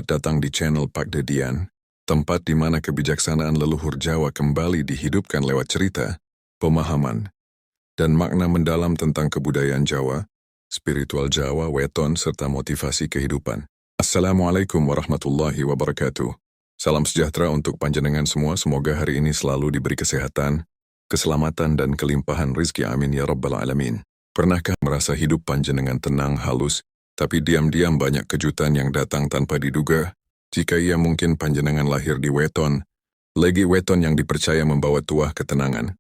Selamat datang di channel Pak Dedian, tempat di mana kebijaksanaan leluhur Jawa kembali dihidupkan lewat cerita, pemahaman, dan makna mendalam tentang kebudayaan Jawa, spiritual Jawa, weton, serta motivasi kehidupan. Assalamualaikum warahmatullahi wabarakatuh. Salam sejahtera untuk panjenengan semua, semoga hari ini selalu diberi kesehatan, keselamatan, dan kelimpahan rizki, amin ya rabbal alamin. Pernahkah merasa hidup panjenengan tenang, halus, tapi diam-diam banyak kejutan yang datang tanpa diduga? Jika ia mungkin panjenengan lahir di weton, lagi weton yang dipercaya membawa tuah ketenangan,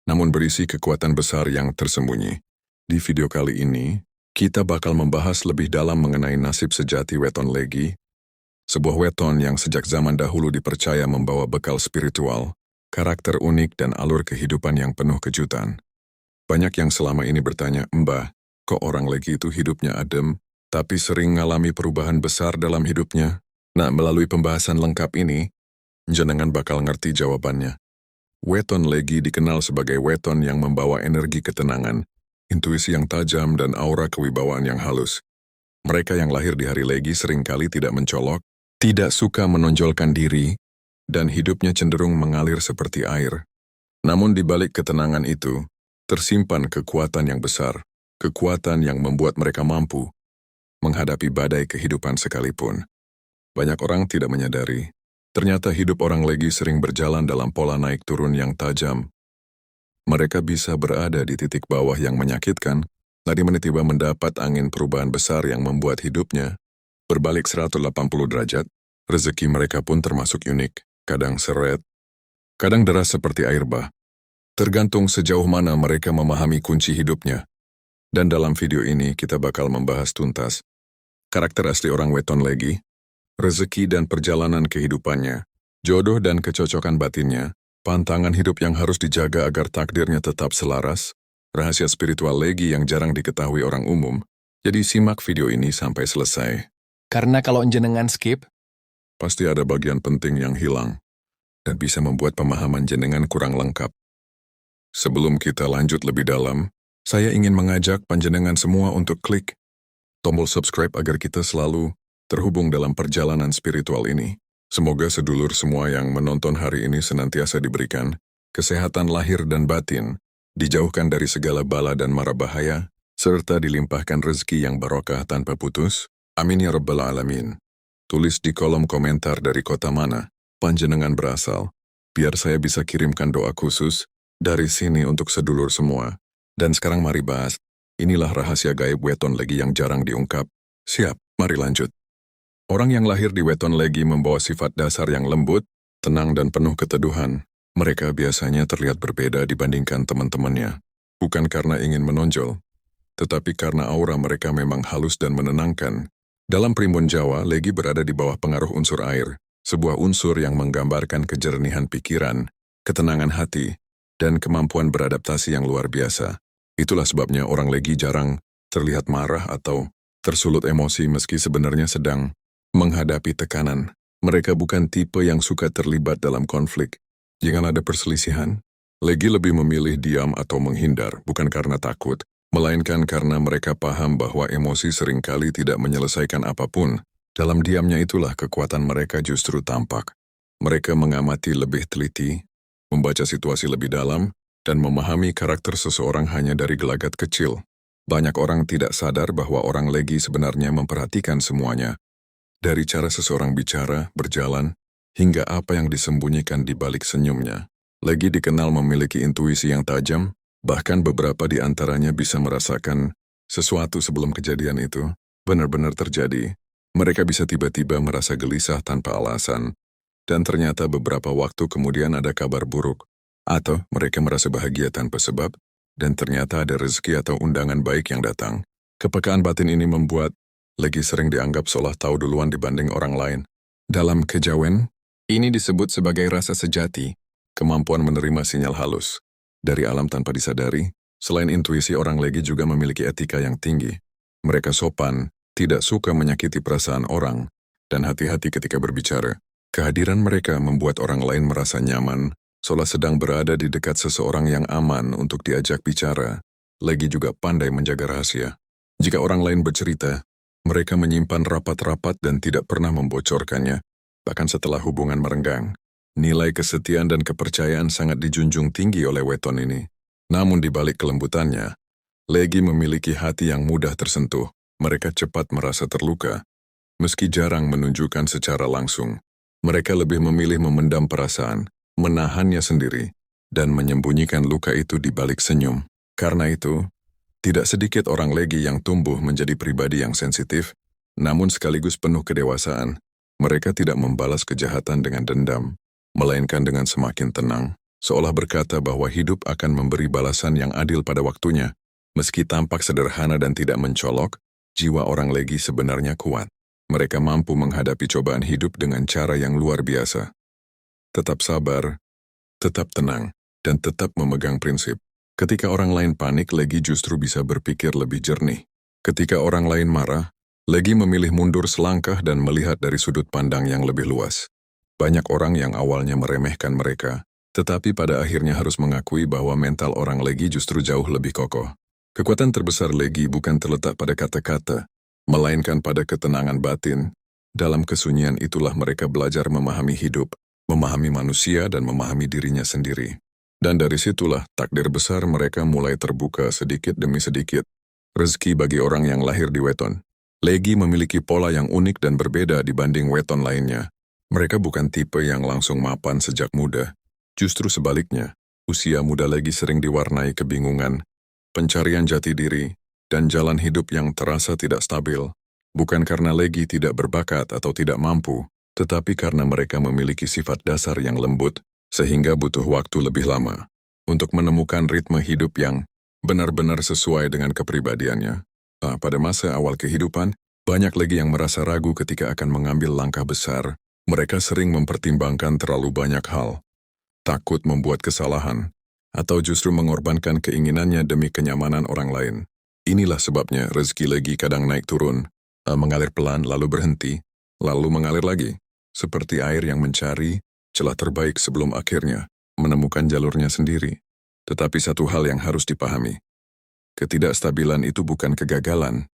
namun berisi kekuatan besar yang tersembunyi. Di video kali ini, kita bakal membahas lebih dalam mengenai nasib sejati weton legi, sebuah weton yang sejak zaman dahulu dipercaya membawa bekal spiritual, karakter unik, dan alur kehidupan yang penuh kejutan. Banyak yang selama ini bertanya, "Mbah, kok orang legi itu hidupnya adem, tapi sering ngalami perubahan besar dalam hidupnya?" Nah, melalui pembahasan lengkap ini, jenengan bakal ngerti jawabannya. Weton legi dikenal sebagai weton yang membawa energi ketenangan, intuisi yang tajam, dan aura kewibawaan yang halus. Mereka yang lahir di hari legi seringkali tidak mencolok, tidak suka menonjolkan diri, dan hidupnya cenderung mengalir seperti air. Namun di balik ketenangan itu, tersimpan kekuatan yang besar, kekuatan yang membuat mereka mampu menghadapi badai kehidupan sekalipun. Banyak orang tidak menyadari, ternyata hidup orang legi sering berjalan dalam pola naik turun yang tajam. Mereka bisa berada di titik bawah yang menyakitkan, lalu tiba mendapat angin perubahan besar yang membuat hidupnya berbalik 180 derajat. Rezeki mereka pun termasuk unik, kadang seret, kadang deras seperti air bah. Tergantung sejauh mana mereka memahami kunci hidupnya. Dan dalam video ini kita bakal membahas tuntas karakter asli orang weton legi, rezeki dan perjalanan kehidupannya, jodoh dan kecocokan batinnya, pantangan hidup yang harus dijaga agar takdirnya tetap selaras, rahasia spiritual legi yang jarang diketahui orang umum. Jadi simak video ini sampai selesai. Karena kalau jenengan skip, Pasti ada bagian penting yang hilang, dan bisa membuat pemahaman jenengan kurang lengkap. Sebelum kita lanjut lebih dalam, saya ingin mengajak panjenengan semua untuk klik tombol subscribe agar kita selalu terhubung dalam perjalanan spiritual ini. Semoga sedulur semua yang menonton hari ini senantiasa diberikan kesehatan lahir dan batin, dijauhkan dari segala bala dan mara bahaya, serta dilimpahkan rezeki yang barokah tanpa putus. Amin ya rabbal alamin. Tulis di kolom komentar dari kota mana panjenengan berasal, biar saya bisa kirimkan doa khusus dari sini untuk sedulur semua. Dan sekarang mari bahas, inilah rahasia gaib weton legi yang jarang diungkap. Siap, mari lanjut. Orang yang lahir di weton legi membawa sifat dasar yang lembut, tenang, dan penuh keteduhan. Mereka biasanya terlihat berbeda dibandingkan teman-temannya. Bukan karena ingin menonjol, tetapi karena aura mereka memang halus dan menenangkan. Dalam primbon Jawa, legi berada di bawah pengaruh unsur air, sebuah unsur yang menggambarkan kejernihan pikiran, ketenangan hati, dan kemampuan beradaptasi yang luar biasa. Itulah sebabnya orang legi jarang terlihat marah atau tersulut emosi meski sebenarnya sedang menghadapi tekanan. Mereka bukan tipe yang suka terlibat dalam konflik. Jika ada perselisihan, legi lebih memilih diam atau menghindar, bukan karena takut, melainkan karena mereka paham bahwa emosi seringkali tidak menyelesaikan apapun. Dalam diamnya itulah kekuatan mereka justru tampak. Mereka mengamati lebih teliti, membaca situasi lebih dalam, dan memahami karakter seseorang hanya dari gelagat kecil. Banyak orang tidak sadar bahwa orang legi sebenarnya memperhatikan semuanya. Dari cara seseorang bicara, berjalan, hingga apa yang disembunyikan di balik senyumnya. Legi dikenal memiliki intuisi yang tajam, bahkan beberapa di antaranya bisa merasakan sesuatu sebelum kejadian itu benar-benar terjadi. Mereka bisa tiba-tiba merasa gelisah tanpa alasan, dan ternyata beberapa waktu kemudian ada kabar buruk. Atau mereka merasa bahagia tanpa sebab, dan ternyata ada rezeki atau undangan baik yang datang. Kepekaan batin ini membuat legi sering dianggap seolah tahu duluan dibanding orang lain. Dalam kejawen, ini disebut sebagai rasa sejati, kemampuan menerima sinyal halus dari alam tanpa disadari. Selain intuisi, orang legi juga memiliki etika yang tinggi. Mereka sopan, tidak suka menyakiti perasaan orang, dan hati-hati ketika berbicara. Kehadiran mereka membuat orang lain merasa nyaman, seolah sedang berada di dekat seseorang yang aman untuk diajak bicara. Legi juga pandai menjaga rahasia. Jika orang lain bercerita, Mereka menyimpan rapat-rapat dan tidak pernah membocorkannya, bahkan setelah hubungan merenggang. Nilai kesetiaan dan kepercayaan sangat dijunjung tinggi oleh weton ini. Namun di balik kelembutannya, Legi memiliki hati yang mudah tersentuh. Mereka cepat merasa terluka. Meski jarang menunjukkan secara langsung, mereka lebih memilih memendam perasaan, menahannya sendiri, dan menyembunyikan luka itu di balik senyum. Karena itu, tidak sedikit orang Legi yang tumbuh menjadi pribadi yang sensitif, namun sekaligus penuh kedewasaan. Mereka tidak membalas kejahatan dengan dendam, melainkan dengan semakin tenang, seolah berkata bahwa hidup akan memberi balasan yang adil pada waktunya. Meski tampak sederhana dan tidak mencolok, jiwa orang Legi sebenarnya kuat. Mereka mampu menghadapi cobaan hidup dengan cara yang luar biasa. Tetap sabar, tetap tenang, dan tetap memegang prinsip. Ketika orang lain panik, Legi justru bisa berpikir lebih jernih. Ketika orang lain marah, Legi memilih mundur selangkah dan melihat dari sudut pandang yang lebih luas. Banyak orang yang awalnya meremehkan mereka, tetapi pada akhirnya harus mengakui bahwa mental orang Legi justru jauh lebih kokoh. Kekuatan terbesar Legi bukan terletak pada kata-kata, melainkan pada ketenangan batin. Dalam kesunyian itulah mereka belajar memahami hidup, memahami manusia, dan memahami dirinya sendiri. Dan dari situlah takdir besar mereka mulai terbuka sedikit demi sedikit. Rezeki bagi orang yang lahir di weton. Legi memiliki pola yang unik dan berbeda dibanding weton lainnya. Mereka bukan tipe yang langsung mapan sejak muda. Justru sebaliknya, usia muda Legi sering diwarnai kebingungan, pencarian jati diri, dan jalan hidup yang terasa tidak stabil. Bukan karena Legi tidak berbakat atau tidak mampu, tetapi karena mereka memiliki sifat dasar yang lembut, sehingga butuh waktu lebih lama untuk menemukan ritme hidup yang benar-benar sesuai dengan kepribadiannya. Pada masa awal kehidupan, banyak Legi yang merasa ragu ketika akan mengambil langkah besar. Mereka sering mempertimbangkan terlalu banyak hal, takut membuat kesalahan, atau justru mengorbankan keinginannya demi kenyamanan orang lain. Inilah sebabnya rezeki Legi kadang naik turun, mengalir pelan lalu berhenti, lalu mengalir lagi, seperti air yang mencari celah terbaik sebelum akhirnya menemukan jalurnya sendiri. Tetapi satu hal yang harus dipahami, ketidakstabilan itu bukan kegagalan,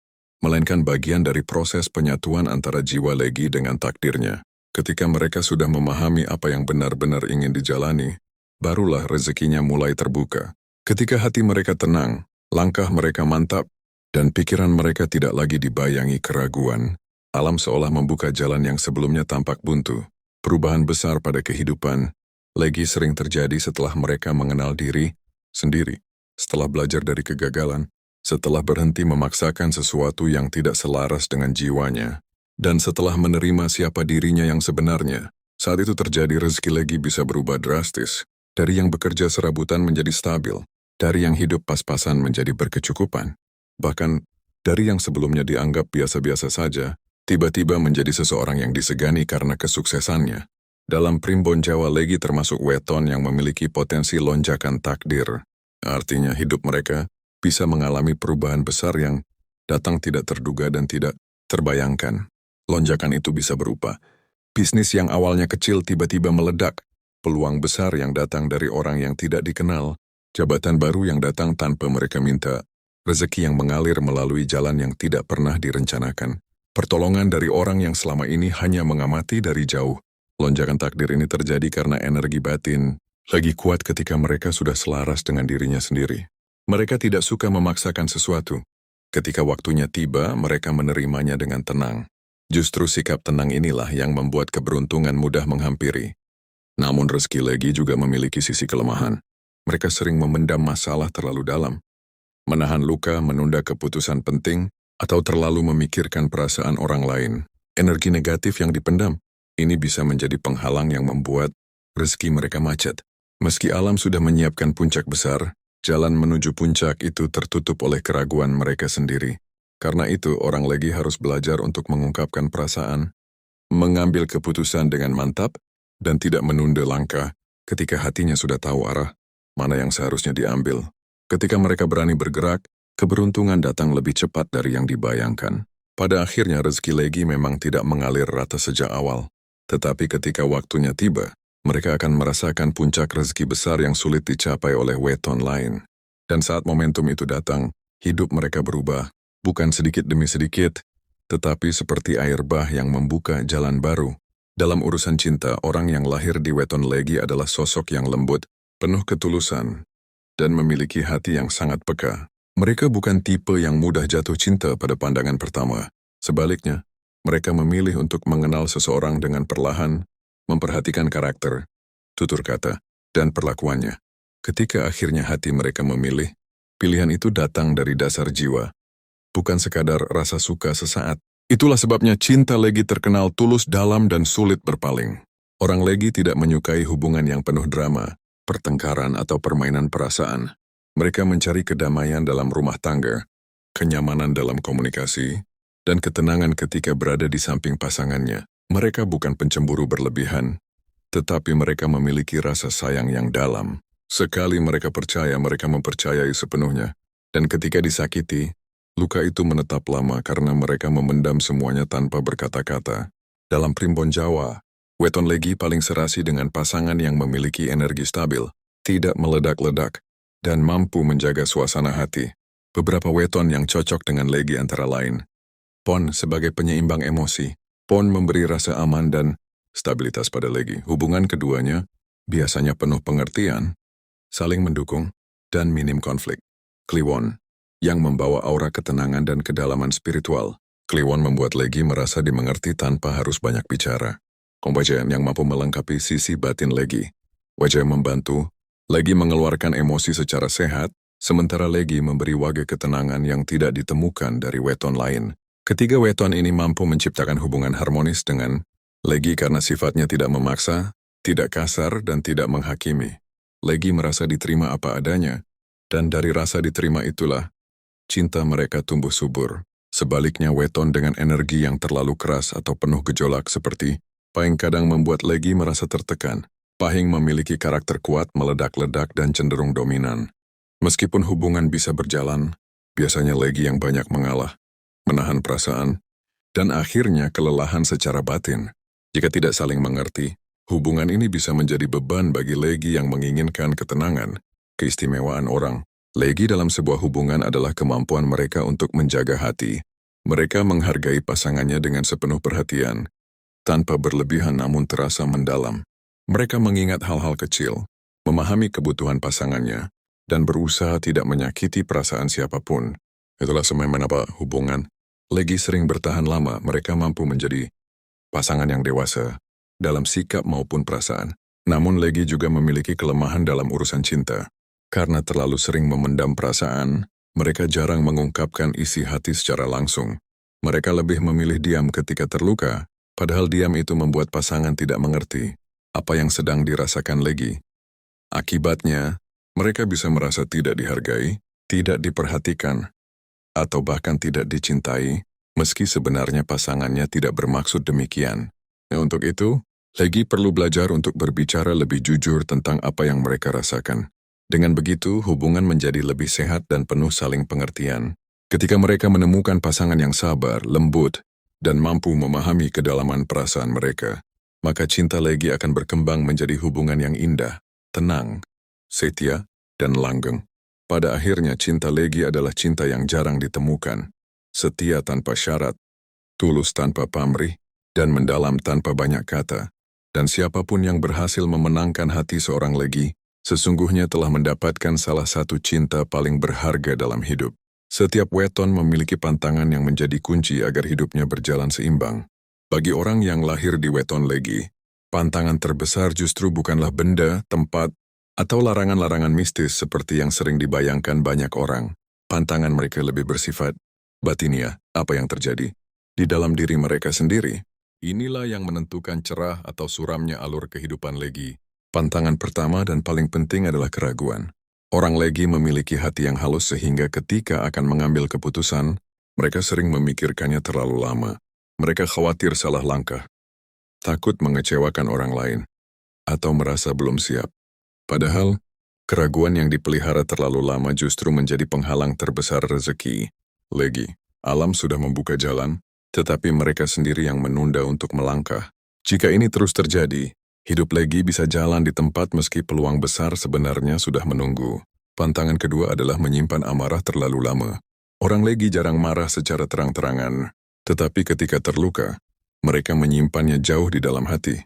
melainkan bagian dari proses penyatuan antara jiwa Legi dengan takdirnya. Ketika mereka sudah memahami apa yang benar-benar ingin dijalani, barulah rezekinya mulai terbuka. Ketika hati mereka tenang, langkah mereka mantap, dan pikiran mereka tidak lagi dibayangi keraguan, alam seolah membuka jalan yang sebelumnya tampak buntu. Perubahan besar pada kehidupan Legi sering terjadi setelah mereka mengenal diri sendiri, setelah belajar dari kegagalan, setelah berhenti memaksakan sesuatu yang tidak selaras dengan jiwanya, dan setelah menerima siapa dirinya yang sebenarnya. Saat itu terjadi rezeki Legi bisa berubah drastis, dari yang bekerja serabutan menjadi stabil, dari yang hidup pas-pasan menjadi berkecukupan, bahkan dari yang sebelumnya dianggap biasa-biasa saja, tiba-tiba menjadi seseorang yang disegani karena kesuksesannya. Dalam primbon Jawa, Legi termasuk weton yang memiliki potensi lonjakan takdir. Artinya hidup mereka bisa mengalami perubahan besar yang datang tidak terduga dan tidak terbayangkan. Lonjakan itu bisa berupa bisnis yang awalnya kecil tiba-tiba meledak, peluang besar yang datang dari orang yang tidak dikenal, jabatan baru yang datang tanpa mereka minta, rezeki yang mengalir melalui jalan yang tidak pernah direncanakan, pertolongan dari orang yang selama ini hanya mengamati dari jauh. Lonjakan takdir ini terjadi karena energi batin lagi kuat ketika mereka sudah selaras dengan dirinya sendiri. Mereka tidak suka memaksakan sesuatu. Ketika waktunya tiba, mereka menerimanya dengan tenang. Justru sikap tenang inilah yang membuat keberuntungan mudah menghampiri. Namun rezeki Legi juga memiliki sisi kelemahan. Mereka sering memendam masalah terlalu dalam, menahan luka, menunda keputusan penting, atau terlalu memikirkan perasaan orang lain. Energi negatif yang dipendam, ini bisa menjadi penghalang yang membuat rezeki mereka macet. Meski alam sudah menyiapkan puncak besar, jalan menuju puncak itu tertutup oleh keraguan mereka sendiri. Karena itu, orang Legi harus belajar untuk mengungkapkan perasaan, mengambil keputusan dengan mantap, dan tidak menunda langkah ketika hatinya sudah tahu arah mana yang seharusnya diambil. Ketika mereka berani bergerak, keberuntungan datang lebih cepat dari yang dibayangkan. Pada akhirnya rezeki Legi memang tidak mengalir rata sejak awal. Tetapi ketika waktunya tiba, mereka akan merasakan puncak rezeki besar yang sulit dicapai oleh weton lain. Dan saat momentum itu datang, hidup mereka berubah, bukan sedikit demi sedikit, tetapi seperti air bah yang membuka jalan baru. Dalam urusan cinta, orang yang lahir di weton legi adalah sosok yang lembut, penuh ketulusan, dan memiliki hati yang sangat peka. Mereka bukan tipe yang mudah jatuh cinta pada pandangan pertama. Sebaliknya, mereka memilih untuk mengenal seseorang dengan perlahan, memperhatikan karakter, tutur kata, dan perlakuannya. Ketika akhirnya hati mereka memilih, pilihan itu datang dari dasar jiwa, bukan sekadar rasa suka sesaat. Itulah sebabnya cinta legi terkenal tulus, dalam, dan sulit berpaling. Orang legi tidak menyukai hubungan yang penuh drama, pertengkaran, atau permainan perasaan. Mereka mencari kedamaian dalam rumah tangga, kenyamanan dalam komunikasi, dan ketenangan ketika berada di samping pasangannya. Mereka bukan pencemburu berlebihan, tetapi mereka memiliki rasa sayang yang dalam. Sekali mereka percaya, mereka mempercayai sepenuhnya. Dan ketika disakiti, luka itu menetap lama karena mereka memendam semuanya tanpa berkata-kata. Dalam primbon Jawa, weton legi paling serasi dengan pasangan yang memiliki energi stabil, tidak meledak-ledak, dan mampu menjaga suasana hati. Beberapa weton yang cocok dengan legi antara lain: Pon sebagai penyeimbang emosi. Pon memberi rasa aman dan stabilitas pada legi. Hubungan keduanya biasanya penuh pengertian, saling mendukung, dan minim konflik. Kliwon yang membawa aura ketenangan dan kedalaman spiritual. Kliwon membuat legi merasa dimengerti tanpa harus banyak bicara. Kombajan yang mampu melengkapi sisi batin legi. Wajah membantu legi mengeluarkan emosi secara sehat, sementara legi memberi waga ketenangan yang tidak ditemukan dari weton lain. Ketiga weton ini mampu menciptakan hubungan harmonis dengan legi karena sifatnya tidak memaksa, tidak kasar, dan tidak menghakimi. Legi merasa diterima apa adanya, dan dari rasa diterima itulah cinta mereka tumbuh subur. Sebaliknya, weton dengan energi yang terlalu keras atau penuh gejolak seperti Pahing kadang membuat legi merasa tertekan. Pahing memiliki karakter kuat, meledak-ledak, dan cenderung dominan. Meskipun hubungan bisa berjalan, biasanya legi yang banyak mengalah, menahan perasaan, dan akhirnya kelelahan secara batin. Jika tidak saling mengerti, hubungan ini bisa menjadi beban bagi legi yang menginginkan ketenangan, keistimewaan orang. Legi dalam sebuah hubungan adalah kemampuan mereka untuk menjaga hati. Mereka menghargai pasangannya dengan sepenuh perhatian, tanpa berlebihan namun terasa mendalam. Mereka mengingat hal-hal kecil, memahami kebutuhan pasangannya, dan berusaha tidak menyakiti perasaan siapapun. Itulah mengapa hubungan legi sering bertahan lama. Mereka mampu menjadi pasangan yang dewasa dalam sikap maupun perasaan. Namun legi juga memiliki kelemahan dalam urusan cinta. Karena terlalu sering memendam perasaan, mereka jarang mengungkapkan isi hati secara langsung. Mereka lebih memilih diam ketika terluka, padahal diam itu membuat pasangan tidak mengerti apa yang sedang dirasakan legi. Akibatnya, mereka bisa merasa tidak dihargai, tidak diperhatikan, atau bahkan tidak dicintai, meski sebenarnya pasangannya tidak bermaksud demikian. Untuk itu, legi perlu belajar untuk berbicara lebih jujur tentang apa yang mereka rasakan. Dengan begitu, hubungan menjadi lebih sehat dan penuh saling pengertian. Ketika mereka menemukan pasangan yang sabar, lembut, dan mampu memahami kedalaman perasaan mereka, maka cinta legi akan berkembang menjadi hubungan yang indah, tenang, setia, dan langgeng. Pada akhirnya, cinta legi adalah cinta yang jarang ditemukan. Setia tanpa syarat, tulus tanpa pamrih, dan mendalam tanpa banyak kata. Dan siapapun yang berhasil memenangkan hati seorang legi, sesungguhnya telah mendapatkan salah satu cinta paling berharga dalam hidup. Setiap weton memiliki pantangan yang menjadi kunci agar hidupnya berjalan seimbang. Bagi orang yang lahir di weton legi, pantangan terbesar justru bukanlah benda, tempat, atau larangan-larangan mistis seperti yang sering dibayangkan banyak orang. Pantangan mereka lebih bersifat batiniah, apa yang terjadi di dalam diri mereka sendiri. Inilah yang menentukan cerah atau suramnya alur kehidupan legi. Pantangan pertama dan paling penting adalah keraguan. Orang legi memiliki hati yang halus sehingga ketika akan mengambil keputusan, mereka sering memikirkannya terlalu lama. Mereka khawatir salah langkah, takut mengecewakan orang lain, atau merasa belum siap. Padahal, keraguan yang dipelihara terlalu lama justru menjadi penghalang terbesar rezeki legi. Alam sudah membuka jalan, tetapi mereka sendiri yang menunda untuk melangkah. Jika ini terus terjadi, hidup legi bisa jalan di tempat meski peluang besar sebenarnya sudah menunggu. Pantangan kedua adalah menyimpan amarah terlalu lama. Orang legi jarang marah secara terang-terangan. Tetapi ketika terluka, mereka menyimpannya jauh di dalam hati.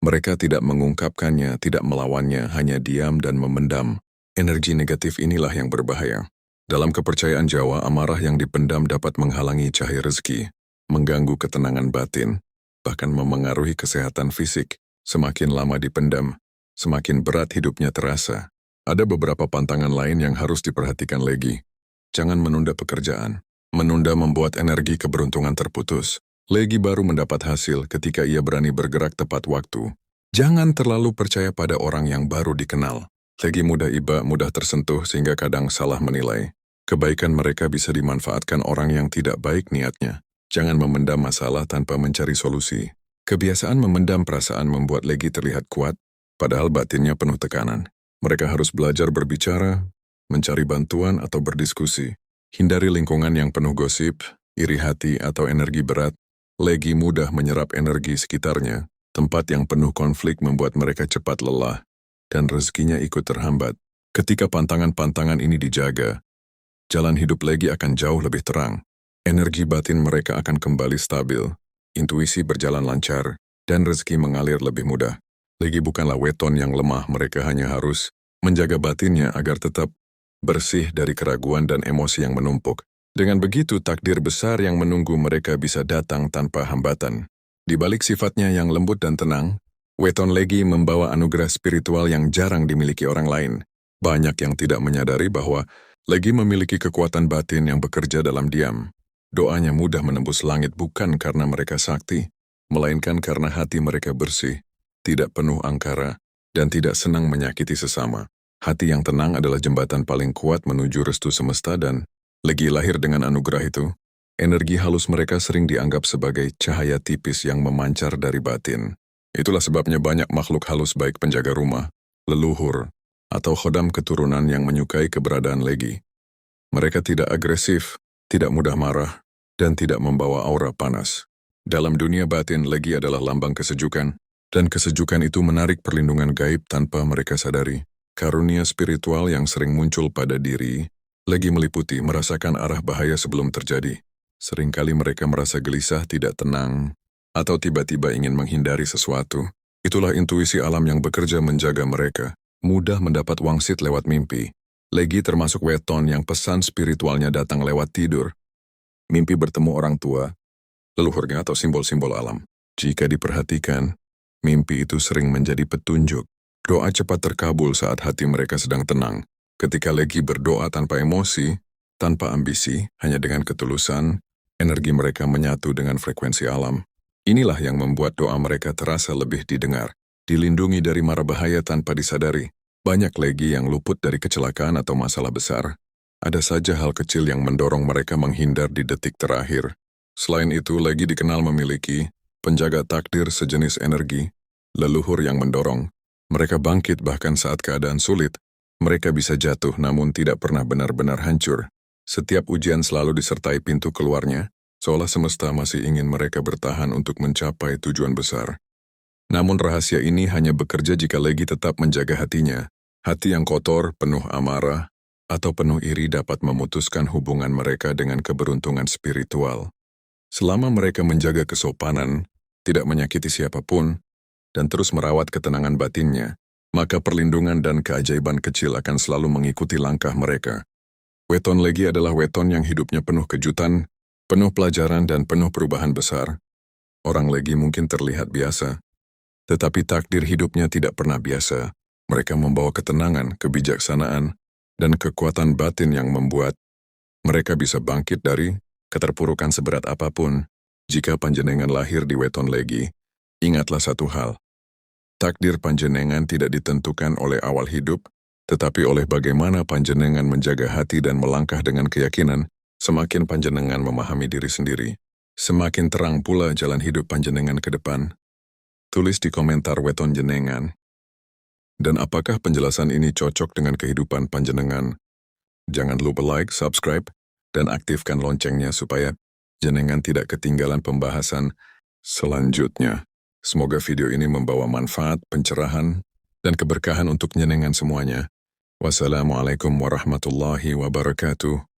Mereka tidak mengungkapkannya, tidak melawannya, hanya diam dan memendam. Energi negatif inilah yang berbahaya. Dalam kepercayaan Jawa, amarah yang dipendam dapat menghalangi cahaya rezeki, mengganggu ketenangan batin, bahkan memengaruhi kesehatan fisik. Semakin lama dipendam, semakin berat hidupnya terasa. Ada beberapa pantangan lain yang harus diperhatikan lagi. Jangan menunda pekerjaan. Menunda membuat energi keberuntungan terputus. Legi baru mendapat hasil ketika ia berani bergerak tepat waktu. Jangan terlalu percaya pada orang yang baru dikenal. Legi mudah iba, mudah tersentuh sehingga kadang salah menilai. Kebaikan mereka bisa dimanfaatkan orang yang tidak baik niatnya. Jangan memendam masalah tanpa mencari solusi. Kebiasaan memendam perasaan membuat Legi terlihat kuat, padahal batinnya penuh tekanan. Mereka harus belajar berbicara, mencari bantuan atau berdiskusi. Hindari lingkungan yang penuh gosip, iri hati atau energi berat. Legi mudah menyerap energi sekitarnya. Tempat yang penuh konflik membuat mereka cepat lelah, dan rezekinya ikut terhambat. Ketika pantangan-pantangan ini dijaga, jalan hidup Legi akan jauh lebih terang. Energi batin mereka akan kembali stabil, intuisi berjalan lancar, dan rezeki mengalir lebih mudah. Legi bukanlah weton yang lemah, mereka hanya harus menjaga batinnya agar tetap bersih dari keraguan dan emosi yang menumpuk. Dengan begitu, takdir besar yang menunggu mereka bisa datang tanpa hambatan. Di balik sifatnya yang lembut dan tenang, weton Legi membawa anugerah spiritual yang jarang dimiliki orang lain. Banyak yang tidak menyadari bahwa Legi memiliki kekuatan batin yang bekerja dalam diam. Doanya mudah menembus langit bukan karena mereka sakti, melainkan karena hati mereka bersih, tidak penuh angkara, dan tidak senang menyakiti sesama. Hati yang tenang adalah jembatan paling kuat menuju restu semesta dan Legi lahir dengan anugerah itu. Energi halus mereka sering dianggap sebagai cahaya tipis yang memancar dari batin. Itulah sebabnya banyak makhluk halus baik penjaga rumah, leluhur, atau khodam keturunan yang menyukai keberadaan Legi. Mereka tidak agresif, tidak mudah marah, dan tidak membawa aura panas. Dalam dunia batin, Legi adalah lambang kesejukan, dan kesejukan itu menarik perlindungan gaib tanpa mereka sadari. Karunia spiritual yang sering muncul pada diri, Legi meliputi merasakan arah bahaya sebelum terjadi. Seringkali mereka merasa gelisah, tidak tenang, atau tiba-tiba ingin menghindari sesuatu. Itulah intuisi alam yang bekerja menjaga mereka. Mudah mendapat wangsit lewat mimpi. Legi termasuk weton yang pesan spiritualnya datang lewat tidur. Mimpi bertemu orang tua, leluhurnya atau simbol-simbol alam. Jika diperhatikan, mimpi itu sering menjadi petunjuk. Doa cepat terkabul saat hati mereka sedang tenang. Ketika Legi berdoa tanpa emosi, tanpa ambisi, hanya dengan ketulusan, energi mereka menyatu dengan frekuensi alam. Inilah yang membuat doa mereka terasa lebih didengar, dilindungi dari mara bahaya tanpa disadari. Banyak Legi yang luput dari kecelakaan atau masalah besar. Ada saja hal kecil yang mendorong mereka menghindar di detik terakhir. Selain itu, Legi dikenal memiliki penjaga takdir sejenis energi, leluhur yang mendorong. Mereka bangkit bahkan saat keadaan sulit. Mereka bisa jatuh namun tidak pernah benar-benar hancur. Setiap ujian selalu disertai pintu keluarnya, seolah semesta masih ingin mereka bertahan untuk mencapai tujuan besar. Namun rahasia ini hanya bekerja jika Legi tetap menjaga hatinya. Hati yang kotor, penuh amarah, atau penuh iri dapat memutuskan hubungan mereka dengan keberuntungan spiritual. Selama mereka menjaga kesopanan, tidak menyakiti siapapun, dan terus merawat ketenangan batinnya, maka perlindungan dan keajaiban kecil akan selalu mengikuti langkah mereka. Weton Legi adalah weton yang hidupnya penuh kejutan, penuh pelajaran dan penuh perubahan besar. Orang Legi mungkin terlihat biasa, tetapi takdir hidupnya tidak pernah biasa. Mereka membawa ketenangan, kebijaksanaan, dan kekuatan batin yang membuat mereka bisa bangkit dari keterpurukan seberat apapun. Jika panjenengan lahir di weton Legi, ingatlah satu hal. Takdir panjenengan tidak ditentukan oleh awal hidup, tetapi oleh bagaimana panjenengan menjaga hati dan melangkah dengan keyakinan. Semakin panjenengan memahami diri sendiri, semakin terang pula jalan hidup panjenengan ke depan. Tulis di komentar weton jenengan. Dan apakah penjelasan ini cocok dengan kehidupan panjenengan? Jangan lupa like, subscribe, dan aktifkan loncengnya supaya jenengan tidak ketinggalan pembahasan selanjutnya. Semoga video ini membawa manfaat, pencerahan, dan keberkahan untuk jenengan semuanya. Wassalamualaikum warahmatullahi wabarakatuh.